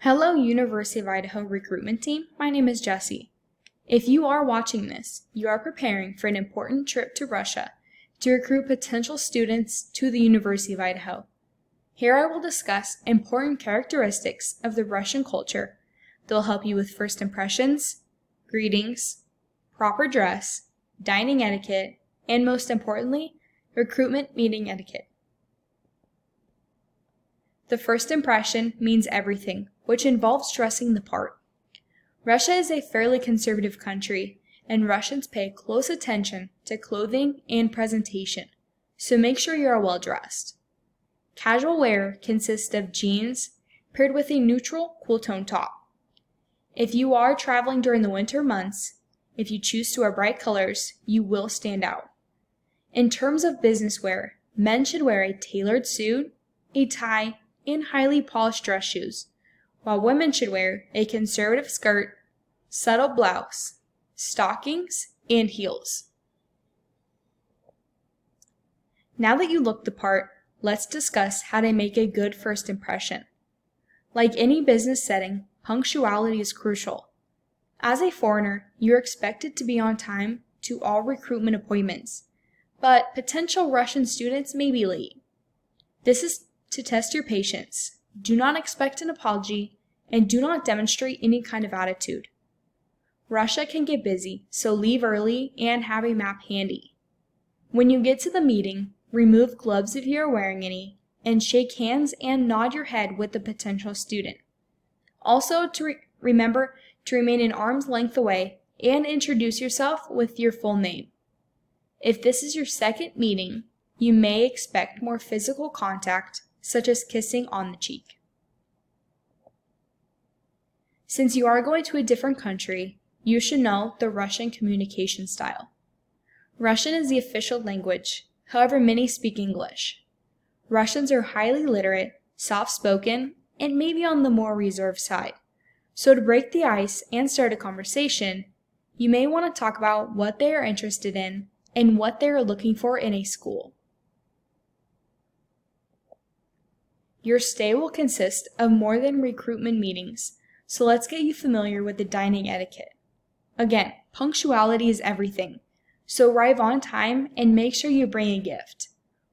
Hello, University of Idaho recruitment team. My name is Jessie. If you are watching this, you are preparing for an important trip to Russia to recruit potential students to the University of Idaho. Here I will discuss important characteristics of the Russian culture that will help you with first impressions, greetings, proper dress, dining etiquette, and most importantly, recruitment meeting etiquette. The first impression means everything, which involves dressing the part. Russia is a fairly conservative country, and Russians pay close attention to clothing and presentation, so make sure you are well dressed. Casual wear consists of jeans paired with a neutral, cool tone top. If you are traveling during the winter months, if you choose to wear bright colors, you will stand out. In terms of business wear, men should wear a tailored suit, a tie, and highly polished dress shoes, while women should wear a conservative skirt, subtle blouse, stockings, and heels. Now that you look the part, let's discuss how to make a good first impression. Like any business setting, punctuality is crucial. As a foreigner, you're expected to be on time to all recruitment appointments, but potential Russian students may be late. This is to test your patience. Do not expect an apology, and do not demonstrate any kind of attitude. Russia can get busy, so leave early and have a map handy. When you get to the meeting, remove gloves if you are wearing any, and shake hands and nod your head with the potential student. Also, remember to remain an arm's length away and introduce yourself with your full name. If this is your second meeting, you may expect more physical contact, such as kissing on the cheek. Since you are going to a different country, you should know the Russian communication style. Russian is the official language, however many speak English. Russians are highly literate, soft-spoken, and maybe on the more reserved side. So to break the ice and start a conversation, you may want to talk about what they are interested in and what they are looking for in a school. Your stay will consist of more than recruitment meetings, so let's get you familiar with the dining etiquette. Again, punctuality is everything, so arrive on time and make sure you bring a gift.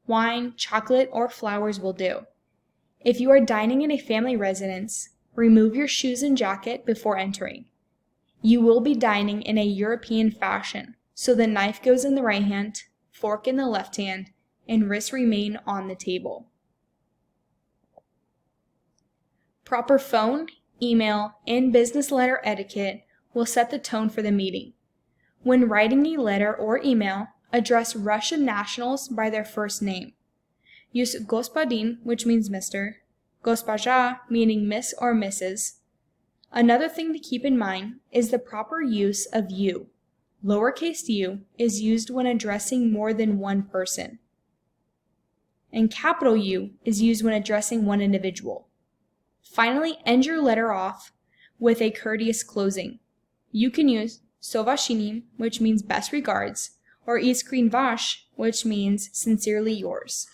Wine, chocolate, or flowers will do. If you are dining in a family residence, remove your shoes and jacket before entering. You will be dining in a European fashion, so the knife goes in the right hand, fork in the left hand, and wrists remain on the table. Proper phone, email, and business letter etiquette will set the tone for the meeting. When writing a letter or email, address Russian nationals by their first name. Use господин, which means Mr., госпожа, meaning Miss or Mrs. Another thing to keep in mind is the proper use of you. Lowercase u is used when addressing more than one person, and capital U is used when addressing one individual. Finally, end your letter off with a courteous closing. You can use sovashini, which means best regards, or iskrin vash, which means sincerely yours.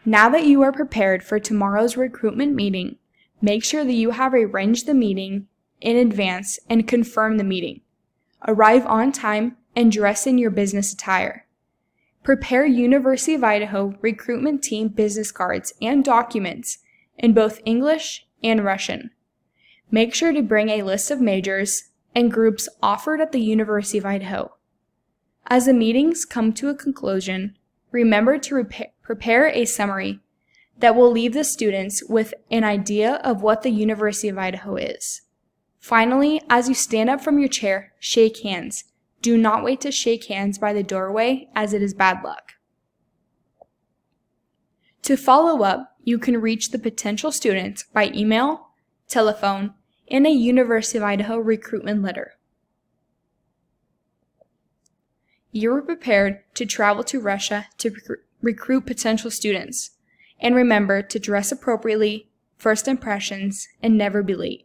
Now that you are prepared for tomorrow's recruitment meeting, make sure that you have arranged the meeting in advance and confirm the meeting. Arrive on time and dress in your business attire. Prepare University of Idaho recruitment team business cards and documents in both English and Russian. Make sure to bring a list of majors and groups offered at the University of Idaho. As the meetings come to a conclusion, remember to prepare a summary that will leave the students with an idea of what the University of Idaho is. Finally, as you stand up from your chair, shake hands. Do not wait to shake hands by the doorway, as it is bad luck. To follow up, you can reach the potential students by email, telephone, and a University of Idaho recruitment letter. You are prepared to travel to Russia to recruit potential students. And remember to dress appropriately, first impressions, and never be late.